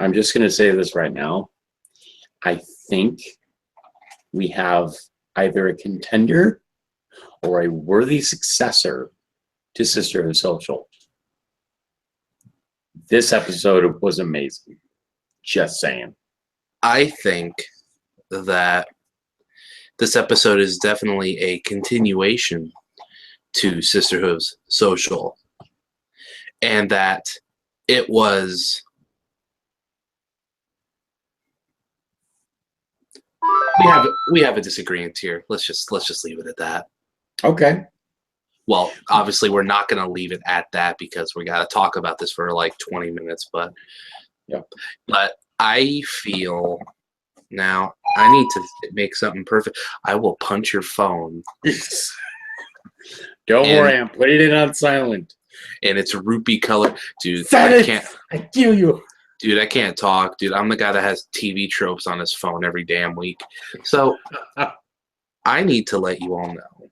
I'm just going to say this right now. I think we have either a contender or a worthy successor to Sisterhood Social. This episode was amazing. Just saying. I think that this episode is definitely a continuation to Sisterhood Social, and that it was. We have a disagreement here. Let's just leave it at that. Okay. Well, obviously we're not going to leave it at that because we got to talk about this for like 20 minutes. But yep. But I feel now I need to make something perfect. I will punch your phone. Don't worry, I'm putting it on silent. And it's rupee color, dude. I kill you. Dude, I can't talk. Dude, I'm the guy that has TV tropes on his phone every damn week. So I need to let you all know.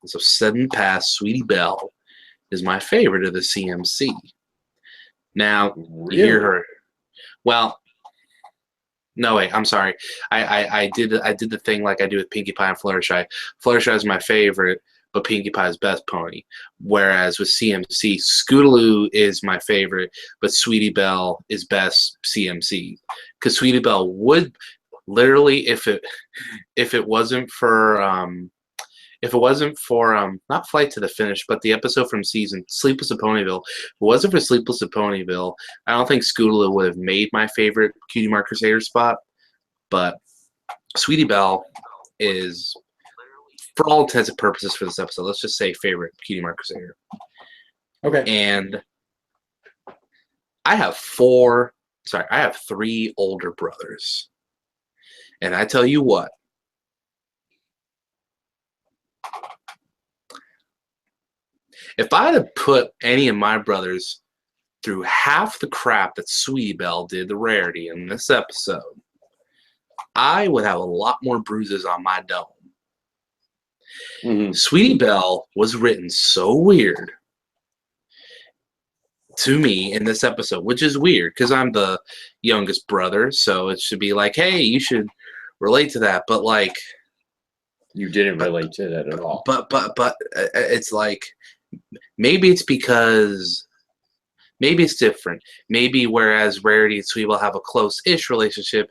So Sudden Pass Sweetie Belle is my favorite of the CMC. Now, really? You hear her. Well, no, wait, I'm sorry. I did the thing like I do with Pinkie Pie and Fluttershy. Fluttershy is my favorite, but Pinkie Pie is best pony. Whereas with CMC, Scootaloo is my favorite, but Sweetie Belle is best CMC. Because Sweetie Belle would literally, if it wasn't for not Flight to the Finish, but the episode from season Sleepless in Ponyville, if it wasn't for Sleepless in Ponyville, I don't think Scootaloo would have made my favorite Cutie Mark Crusader spot. But Sweetie Belle is, for all intents and purposes for this episode, let's just say favorite Cutie Mark Crusader. Okay. And I have 3 older brothers. And I tell you what, if I had put any of my brothers through half the crap that Sweetie Belle did, the rarity in this episode, I would have a lot more bruises on my dome. Mm-hmm. Sweetie Belle was written so weird to me in this episode, which is weird because I'm the youngest brother, so it should be like, hey, you should relate to that. But like, you didn't relate to that at all. But it's like, maybe it's because. Maybe it's different. Maybe whereas Rarity and Sweetie Belle have a close-ish relationship,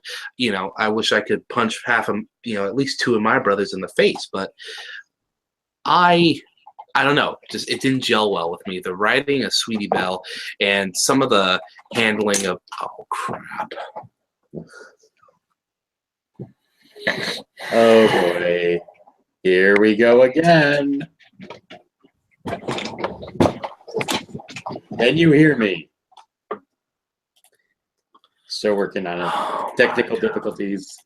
I wish I could punch half of, at least 2 of my brothers in the face. But I don't know. Just it didn't gel well with me. The writing of Sweetie Belle and some of the handling of crap. Oh boy, here we go again. Can you hear me? Still working on it. Technical difficulties.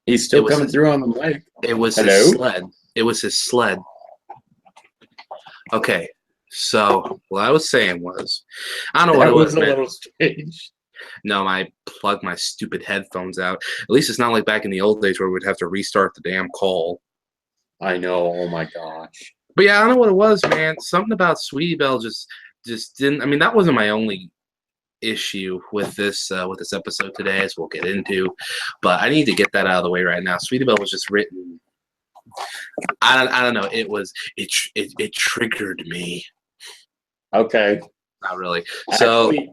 He's still coming through on the mic. It was his sled. It was his sled. Okay, so what I was saying was, I don't know what it was. That was a little strange. No, I plugged my stupid headphones out. At least it's not like back in the old days where we'd have to restart the damn call. I know. Oh my gosh. But yeah, I don't know what it was, man. Something about Sweetie Belle just didn't. I mean, that wasn't my only issue with this episode today, as we'll get into. But I need to get that out of the way right now. Sweetie Belle was just written. I don't know. It triggered me. Okay. Not really. So actually,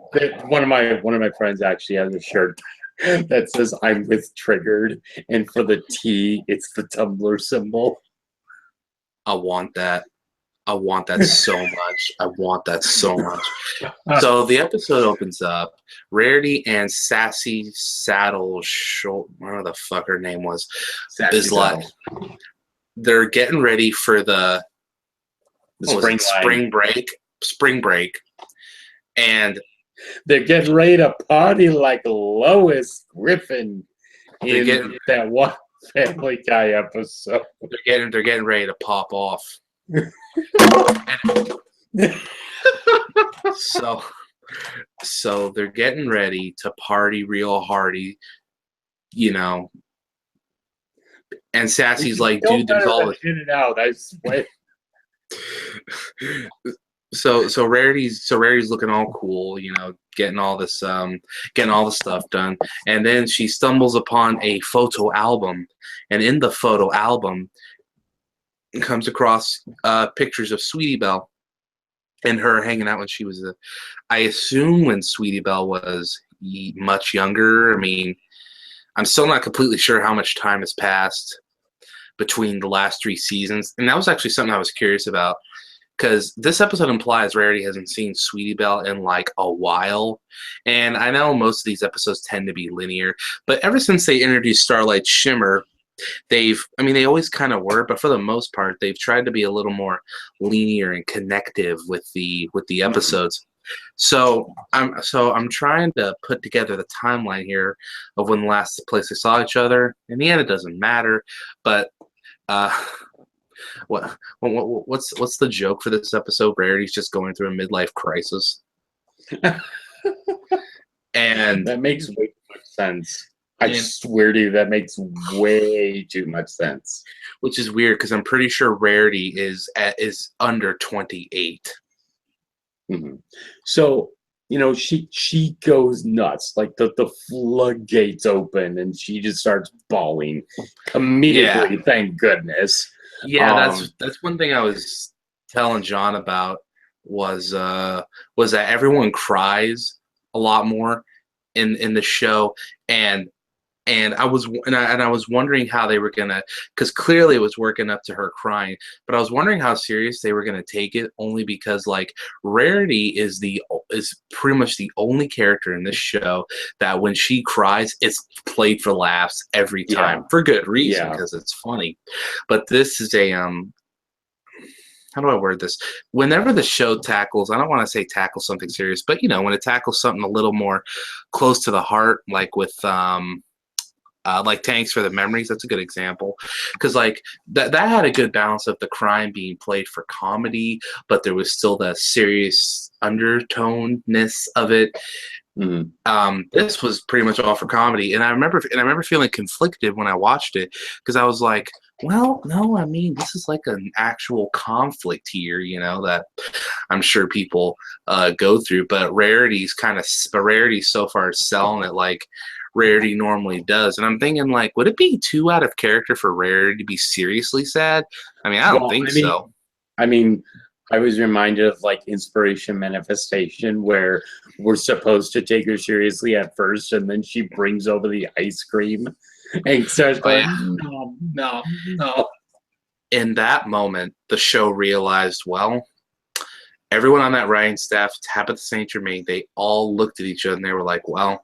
one of my friends actually has a shirt that says "I'm with triggered," and for the T, it's the Tumblr symbol. I want that. I want that so much. I want that so much. So the episode opens up. Rarity and Sassy Saddle Short, whatever the fuck her name was, is like they're getting ready for the spring break, and they're getting ready to party like Lois Griffin in that one Family Guy episode. They're getting ready to pop off. So they're getting ready to party real hardy, and Sassy's like, dude, there's all this in and out, I swear. Rarity's looking all cool, getting all this getting all the stuff done, and then she stumbles upon a photo album, and in the photo album comes across pictures of Sweetie Belle and her hanging out when she was I assume when Sweetie Belle was much younger. I mean, I'm still not completely sure how much time has passed between the last 3 seasons, and that was actually something I was curious about. Because this episode implies Rarity hasn't seen Sweetie Belle in like a while. And I know most of these episodes tend to be linear, but ever since they introduced Starlight Shimmer, they always kind of were, but for the most part, they've tried to be a little more linear and connective with the episodes. So I'm trying to put together the timeline here of when the last place they saw each other. In the end, it doesn't matter, but what's the joke for this episode? Rarity's just going through a midlife crisis, and that makes way too much sense. I swear to you, that makes way too much sense. Which is weird because I'm pretty sure Rarity is under 28. Mm-hmm. So she goes nuts, like the floodgates open, and she just starts bawling comedically. Yeah. Thank goodness. Yeah, that's one thing I was telling John about was that everyone cries a lot more in the show, and I was wondering how they were gonna, because clearly it was working up to her crying, but I was wondering how serious they were gonna take it, only because like Rarity is pretty much the only character in this show that when she cries, it's played for laughs every time, for good reason, because it's funny. But this is a how do I word this? Whenever the show tackles, I don't want to say tackle something serious, but when it tackles something a little more close to the heart, like with like Thanks for the Memories, that's a good example, because like that had a good balance of the crime being played for comedy, but there was still the serious undertoneness of it. This was pretty much all for comedy, and I remember feeling conflicted when I watched it, because I was like, well, no, I mean, this is like an actual conflict here, that I'm sure people go through, but Rarity's so far selling it like Rarity normally does, and I'm thinking, like, would it be too out of character for Rarity to be seriously sad? I mean, I don't think so. I mean, I was reminded of like Inspiration Manifestation, where we're supposed to take her seriously at first, and then she brings over the ice cream and starts going, no. In that moment, the show realized, well, everyone on that writing staff, Tabitha St. Germain, they all looked at each other and they were like, well,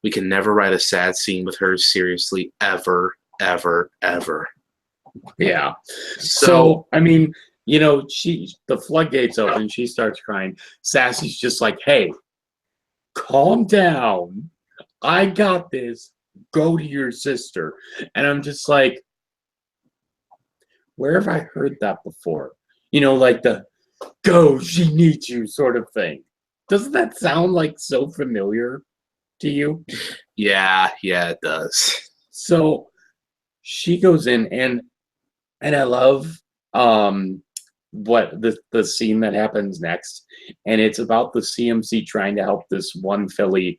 we can never write a sad scene with her seriously, ever, ever, ever. Yeah. So I mean, the floodgates open, she starts crying. Sassy's just like, hey, calm down. I got this. Go to your sister. And I'm just like, where have I heard that before? Like the go, she needs you sort of thing. Doesn't that sound like so familiar to you? Yeah, it does. So she goes in, and I love what the scene that happens next, and it's about the CMC trying to help this one filly,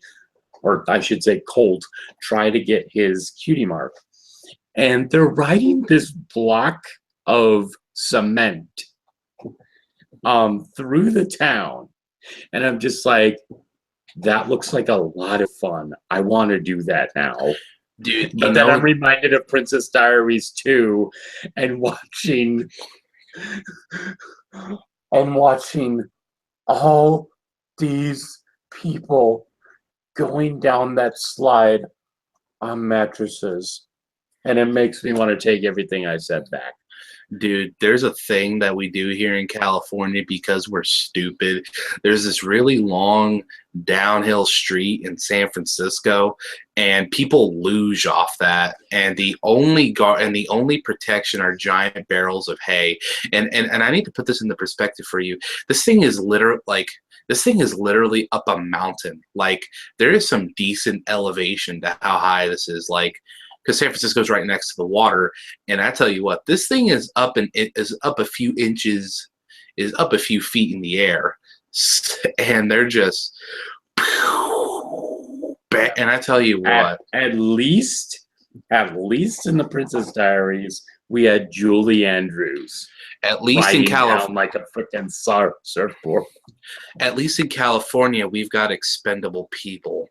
or I should say colt, try to get his cutie mark, and they're riding this block of cement through the town, and I'm just like, that looks like a lot of fun. I want to do that now. Dude, but then I'm reminded of Princess Diaries 2 and watching all these people going down that slide on mattresses. And it makes me want to take everything I said back. Dude, there's a thing that we do here in California because we're stupid. There's this really long downhill street in San Francisco, and people luge off that. And the only protection are giant barrels of hay. And I need to put this into perspective for you. This thing is literally up a mountain. Like, there is some decent elevation to how high this is. Like, because San Francisco is right next to the water, and I tell you what, this thing is up a few inches is up a few feet in the air, and they're just. And I tell you what, At least in the Princess Diaries, we had Julie Andrews at least in riding California, down like a freaking surfboard. at least in California, we've got expendable people.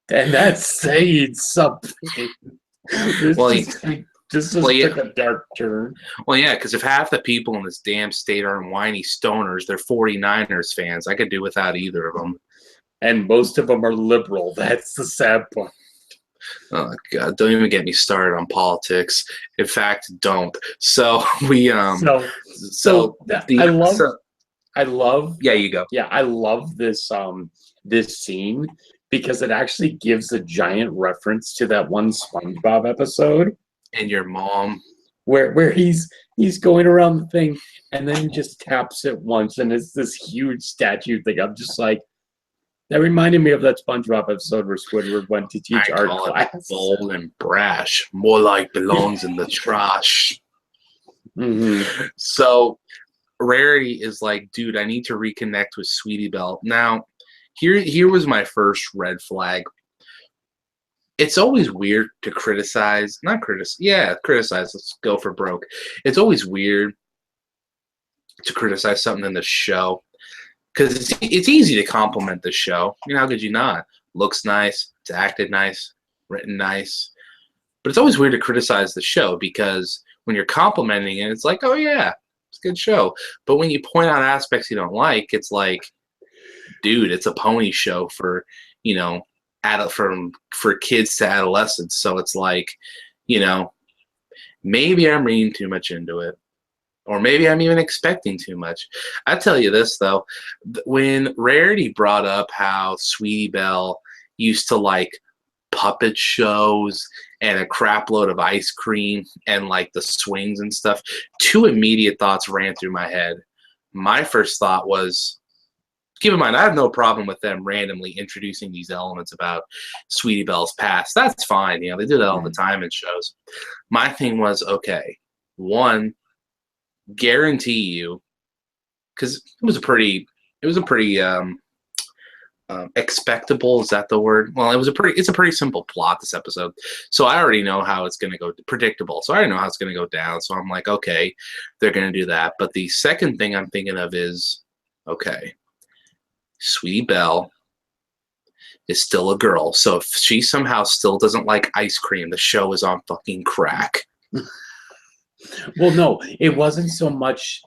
And that's saying something. This Well, just well, yeah. took a dark turn. Well, yeah, because if half the people in this damn state are whiny stoners, they're 49ers fans. I could do without either of them. And most of them are liberal. That's the sad part. Oh God! Don't even get me started on politics. In fact, don't. So we I love. Yeah, you go. Yeah, I love this this scene because it actually gives a giant reference to that one SpongeBob episode. And your mom. Where he's going around the thing and then he just taps it once and it's this huge statue thing. I'm just like, that reminded me of that SpongeBob episode where Squidward went to teach art class. Bold and brash, more like belongs in the trash. Mm-hmm. So Rarity is like, dude, I need to reconnect with Sweetie Belle. Now, here was my first red flag. It's always weird to criticize. Criticize. Let's go for broke. It's always weird to criticize something in the show. Because it's easy to compliment the show. I mean, how could you not? Looks nice, it's acted nice, written nice. But it's always weird to criticize the show because when you're complimenting it, it's like, oh yeah, it's a good show. But when you point out aspects you don't like, it's like, dude, it's a pony show for, for kids to adolescents. So it's like, maybe I'm reading too much into it. Or maybe I'm even expecting too much. I tell you this, though. When Rarity brought up how Sweetie Belle used to like puppet shows and a crap load of ice cream and like the swings and stuff, two immediate thoughts ran through my head. My first thought was, keep in mind, I have no problem with them randomly introducing these elements about Sweetie Belle's past. That's fine. They do that all the time in shows. My thing was, okay, one, guarantee you, because it was a pretty expectable, is that the word? Well, it's a pretty simple plot, this episode, so I already know how it's going to go. Predictable, so I already know how it's going to go down, so I'm like, okay, they're going to do that. But the second thing I'm thinking of is, okay, Sweetie Belle is still a girl, so if she somehow still doesn't like ice cream, the show is on fucking crack. Well, no, it wasn't so much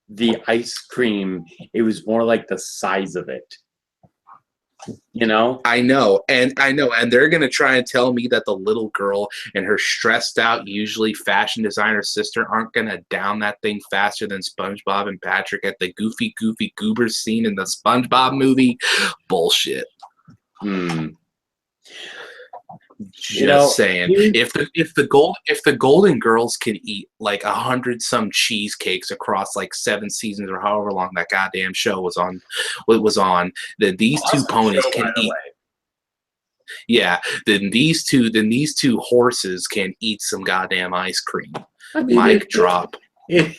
the ice cream. It was more like the size of it. I know, and they're going to try and tell me that the little girl and her stressed out, usually fashion designer sister aren't going to down that thing faster than SpongeBob and Patrick at the goofy goober scene in the SpongeBob movie. Bullshit. Just saying, if the Golden Girls can eat like 100-some cheesecakes across like 7 seasons or however long that goddamn show was on, then these two ponies can eat. Yeah, then these two horses can eat some goddamn ice cream. I mean, Mic drop. It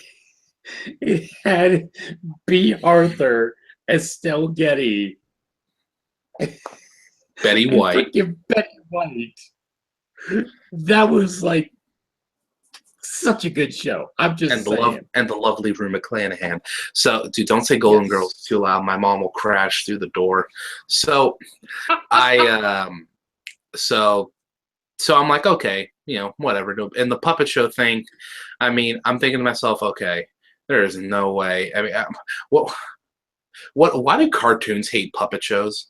had B. Arthur, Estelle Getty, Betty White. Betty White. That was like such a good show. I'm just saying. And the lovely Rue McClanahan. So, dude, don't say Golden Girls too loud. My mom will crash through the door. So, so I'm like, okay, whatever. And the puppet show thing, I mean, I'm thinking to myself, okay, there is no way. I mean, why do cartoons hate puppet shows?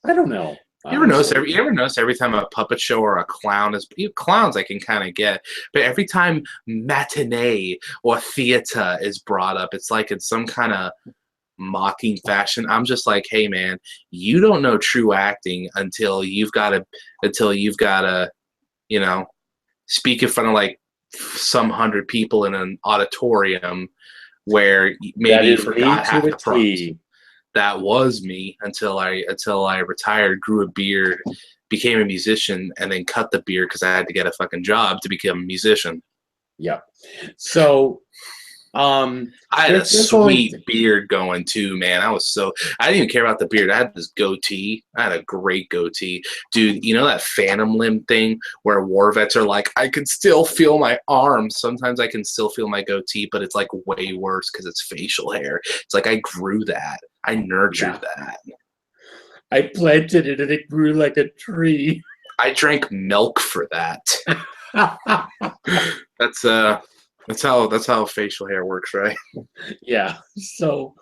I don't know. You ever notice every time a puppet show or a clown is clowns I can kind of get, but every time matinee or theater is brought up, it's like in some kind of mocking fashion. I'm just like, hey man, you don't know true acting until you've got to, speak in front of like some 100 people in an auditorium where maybe you forgot half the prompts. That was me until I retired, grew a beard, became a musician, and then cut the beard because I had to get a fucking job to become a musician. Yep. So I had a they're going sweet beard going too, man. I didn't even care about the beard. I had this goatee. I had a great goatee. Dude, you know that phantom limb thing where war vets are like, I can still feel my arms. Sometimes I can still feel my goatee, but it's like way worse because it's facial hair. It's like I grew that. I nurtured yeah. that. I planted it and it grew like a tree. I drank milk for that. That's how facial hair works, right? Yeah. So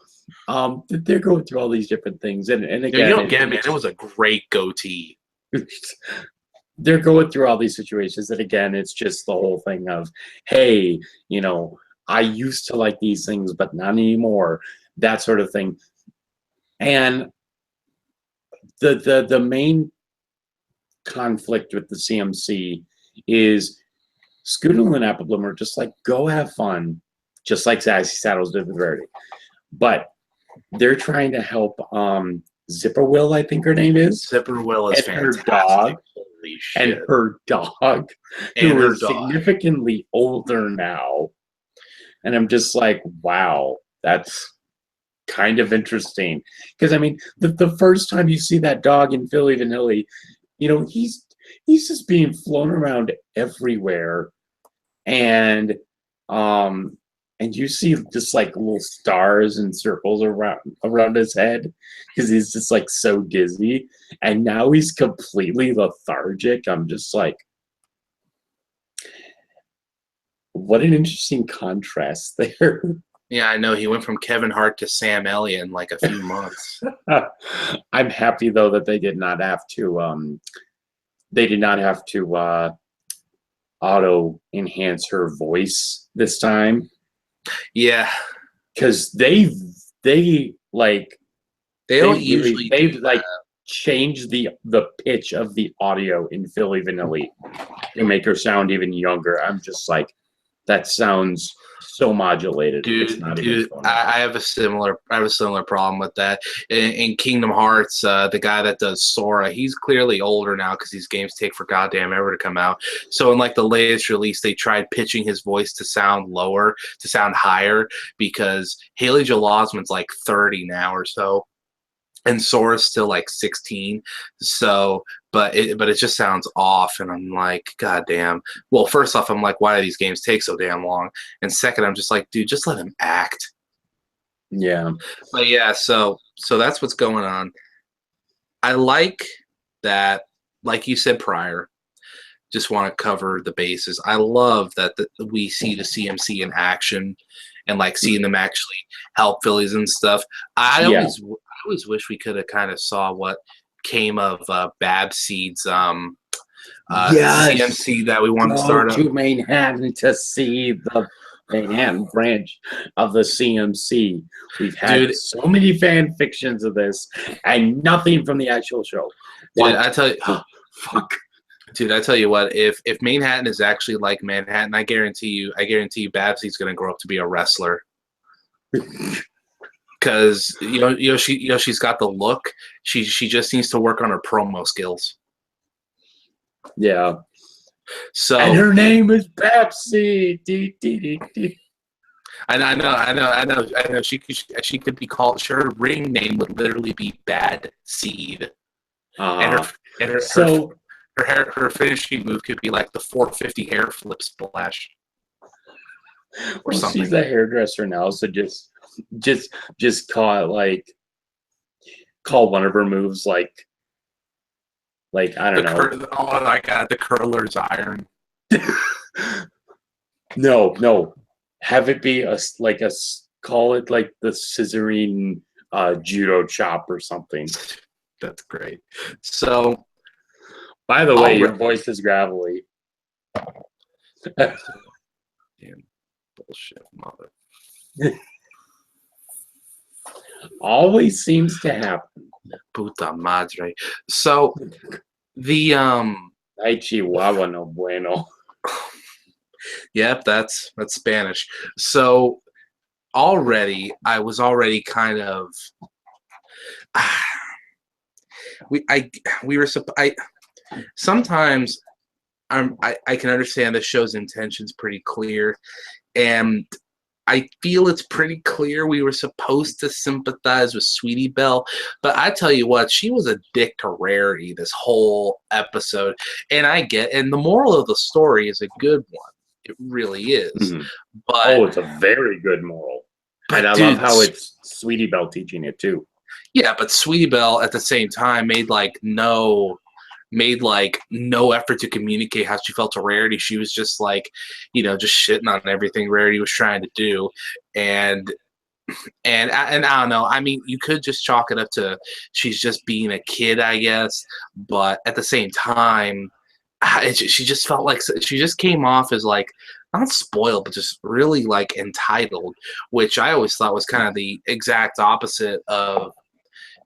they're going through all these different things, and You again, don't get it, man. It was a great goatee. they're going through all these situations, and again, it's just the whole thing of, hey, I used to like these things, but not anymore. That sort of thing. And the main conflict with the CMC is Scoodle and Apple Bloom are just like, go have fun, just like Sassy Saddles did with Rarity. But they're trying to help Zipper Will, I think her name is, Zipper Will is and her fantastic. dog, Holy and shit. her dog, And who her is dog. significantly older now. And I'm just like, wow, that's kind of interesting. Because I mean, the first time you see that dog in Philly Vanilli, he's just being flown around everywhere, and um and you see just like little stars and circles around his head because he's just like so dizzy, and now he's completely lethargic. I'm just like, what an interesting contrast there. Yeah, I know. He went from Kevin Hart to Sam Elliott in like a few months. I'm happy though that they did not have to auto enhance her voice this time, Yeah. because they like They don't usually they've do like that. changed the pitch of the audio in Philly Vanilli to make her sound even younger. I'm just like, that sounds so modulated. It's not even Dude, funny. I have a similar problem with that. In Kingdom Hearts, the guy that does Sora, he's clearly older now because these games take for goddamn ever to come out. So in like the latest release, they tried pitching his voice to sound lower, to sound higher, because Haley Joel Osment's like 30 now or so, and Sora's still like 16. So, but it just sounds off, and I'm like, God damn. Well, first off, I'm like, why do these games take so damn long? And second, I'm just like, dude, just let him act. Yeah. But yeah, so that's what's going on. I like that, like you said prior. Just want to cover the bases. I love that we see the CMC in action, and like seeing them actually help Phillies and stuff. I Yeah. always wish we could have kind of saw what came of Babseed's Yes. CMC that we want to Go start up. to Manhattan to see the Manhattan branch of the CMC. We've had Dude, so many fan fictions of this and nothing from the actual show. dude, What? I tell you, Fuck. dude, I tell you what, if Manhattan is actually like Manhattan, I guarantee you, Babsy's gonna grow up to be a wrestler. Because she's got the look. She just needs to work on her promo skills. Yeah. So, and her name is Pepsi. Dee, dee, dee, dee. I know. She could be called. Her ring name would literally be Bad Seed, and So her finishing move could be like the 450 hair flip splash or well, something. she's a hairdresser now, so just call one of her moves like I don't know. Oh my god, the curler's iron. No. Have it be call it like the scissoring judo chop or something. That's great. So, by the way, your voice is gravelly. Damn bullshit, mother. Always seems to happen. Puta madre. So the Ay, Chihuahua no bueno. Yep, that's Spanish. So I was already kind of we were I sometimes I can understand the show's intentions pretty clear, and I feel it's pretty clear we were supposed to sympathize with Sweetie Belle, but I tell you what, she was a dick to Rarity this whole episode, and the moral of the story is a good one. It really is, Mhm. but Oh, it's a very good moral. And I love dude, how it's Sweetie Belle teaching it too. yeah, but Sweetie Belle at the same time made like no effort to communicate how she felt to Rarity. She was just like, just shitting on everything Rarity was trying to do, and and I don't know. I mean, you could just chalk it up to she's just being a kid, I guess. But at the same time, she just felt like she just came off as like not spoiled, but just really like entitled, which I always thought was kind of the exact opposite of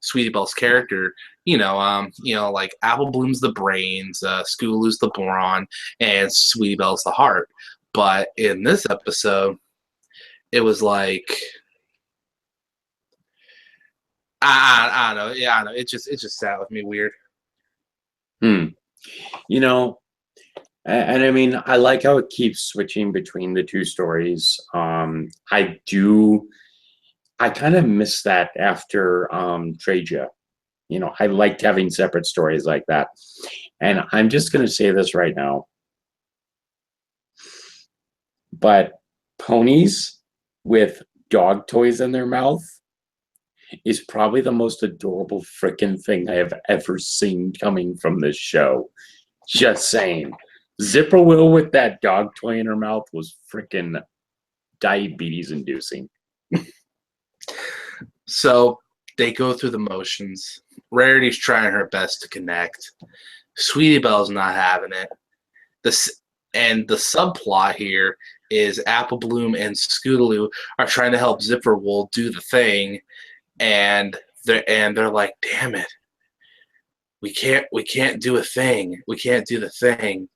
Sweetie Belle's character. Like Apple Bloom's the brains, Scootaloo's the brawn, and Sweetie Belle's the heart. But in this episode, it was like I don't know. Yeah, I don't know. It just sat with me weird. Hmm. You know, and I mean, I like how it keeps switching between the two stories. I kind of miss that after Traja. I liked having separate stories like that. And I'm just going to say this right now, but ponies with dog toys in their mouth is probably the most adorable freaking thing I have ever seen coming from this show. Just saying. Zipper Will with that dog toy in her mouth was freaking diabetes inducing. So they go through the motions. Rarity's trying her best to connect. Sweetie Belle's not having it. The subplot here is Apple Bloom and Scootaloo are trying to help Zipperwool do the thing, and they're like, damn it, we can't do a thing. We can't do the thing.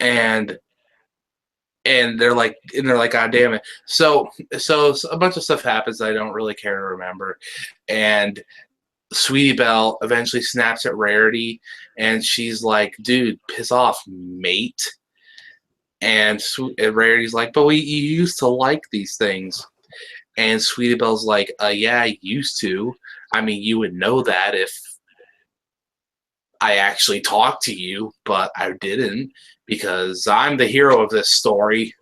And they're like, God damn it. So a bunch of stuff happens that I don't really care to remember. And Sweetie Belle eventually snaps at Rarity, and she's like, dude, piss off, mate. And Rarity's like, but you used to like these things. And Sweetie Belle's like, yeah, I used to. I mean, you would know that if I actually talked to you, but I didn't because I'm the hero of this story.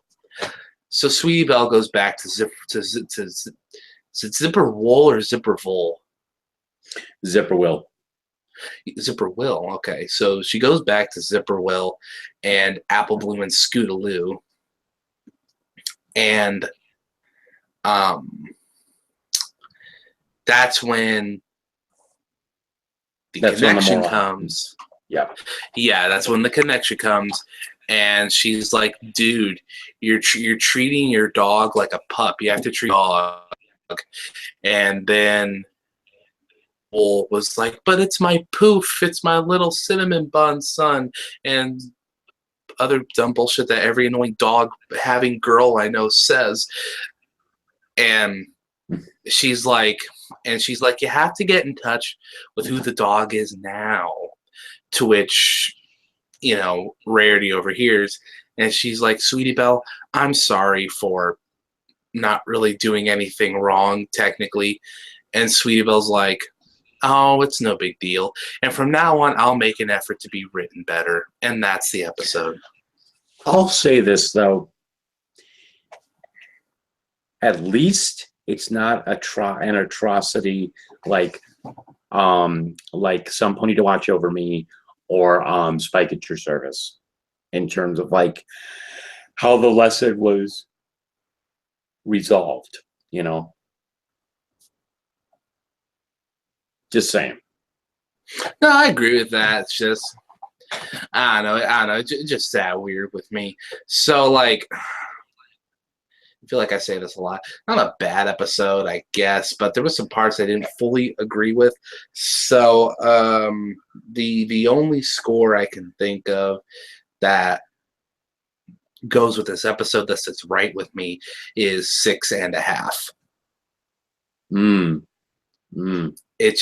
So Sweetie Belle goes back to Zipper Wool or Zipper Vol? Zipper Will. Zipper Will. Okay, so she goes back to Zipper Will and Apple Bloom and Scootaloo, and um, that's when That's when the connection moral comes. Yeah. Yeah, that's when the connection comes, and she's like, "Dude, you're treating your dog like a pup. You have to treat dog." And then Bull was like, "But it's my poof. It's my little cinnamon bun son," and other dumb bullshit that every annoying dog having girl I know says. And she's like, you have to get in touch with who the dog is now. To which, Rarity overhears, and she's like, Sweetie Belle, I'm sorry for not really doing anything wrong, technically. And Sweetie Belle's like, oh, it's no big deal. And from now on, I'll make an effort to be written better. And that's the episode. I'll say this, though. At least it's not an atrocity like Some Pony to Watch Over Me or Spike at Your Service in terms of like how the lesson was resolved, Just saying. No, I agree with that. It's just, I don't know. It just sat weird with me. So, like, I feel like I say this a lot. Not a bad episode, I guess, but there was some parts I didn't fully agree with. So, the only score I can think of that goes with this episode that sits right with me is 6.5. it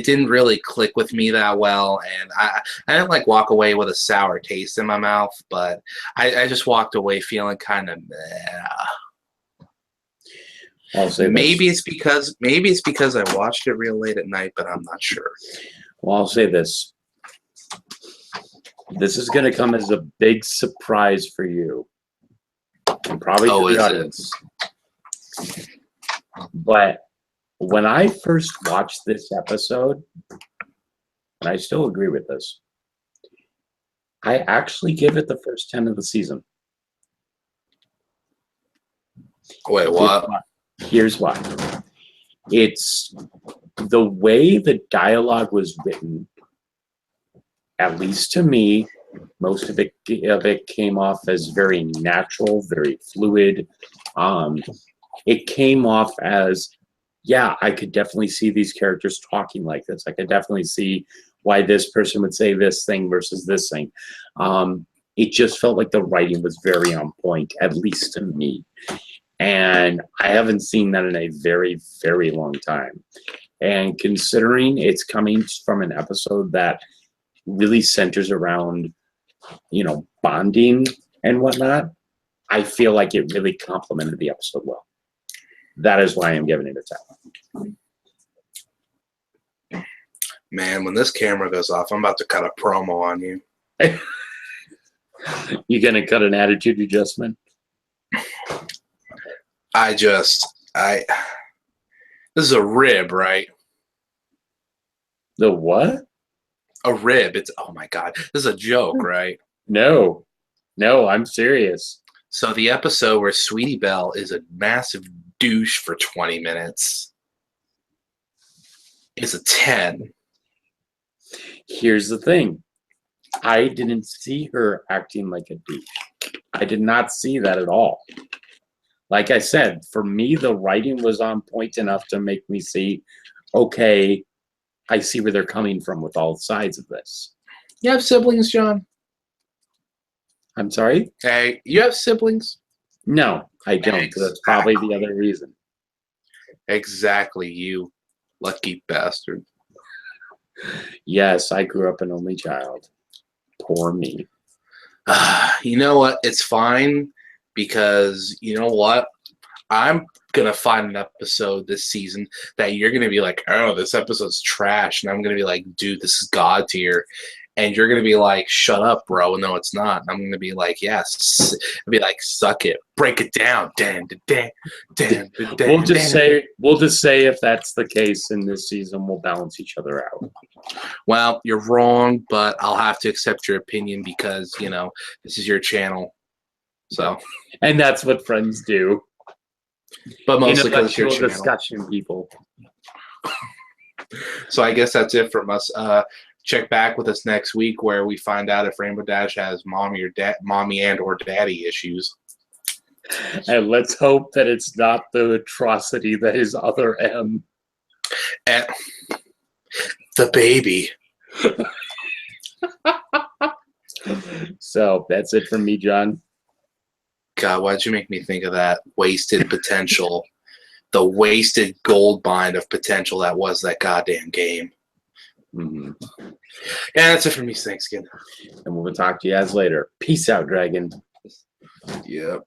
didn't really click with me that well, and I didn't like walk away with a sour taste in my mouth, but I just walked away feeling kind of I'll say maybe this. it's because I watched it real late at night, but I'm not sure. Well, I'll say this. This is going to come as a big surprise for you, and probably to Oh, the is it? audience. But when I first watched this episode, and I still agree with this, I actually give it the first 10 of the season. Wait, what? Here's why. It's the way the dialogue was written, at least to me, most of it came off as very natural, very fluid. It came off as, yeah, I could definitely see these characters talking like this. I could definitely see why this person would say this thing versus this thing. It just felt like the writing was very on point, at least to me. And I haven't seen that in a very, very long time. And considering it's coming from an episode that really centers around, bonding and whatnot, I feel like it really complemented the episode well. That is why I'm giving it a 10. Man, when this camera goes off, I'm about to cut a promo on you. You gonna cut an attitude adjustment? This is a rib, right? The what? A rib. Oh my God. This is a joke, right? No, I'm serious. So the episode where Sweetie Belle is a massive douche for 20 minutes is a 10. Here's the thing. I didn't see her acting like a douche. I did not see that at all. Like I said, for me, the writing was on point enough to make me see, okay, I see where they're coming from with all sides of this. You have siblings, John? I'm sorry? Hey, you have siblings? No, I don't. That's probably the other reason. Exactly, you lucky bastard. Yes, I grew up an only child. Poor me. You know what? It's fine because you know what? I'm going to find an episode this season that you're going to be like, oh, this episode's trash. And I'm going to be like, dude, this is God tier. And you're going to be like, shut up, bro. No, it's not. And I'm going to be like, yes. I'll be like, suck it. Break it down. We'll just say if that's the case in this season, we'll balance each other out. Well, you're wrong, but I'll have to accept your opinion because, this is your channel. So, and that's what friends do. But mostly because it's your channel. Discussion people. So I guess that's it from us. Check back with us next week where we find out if Rainbow Dash has mommy and or daddy issues. And let's hope that it's not the atrocity that is other M. And the baby. So that's it from me, John. God, why'd you make me think of that wasted potential, the wasted gold mine of potential that was that goddamn game. Mm-hmm. Yeah, that's it for me. Thanks again. And we'll talk to you guys later. Peace out, Dragon. Yep.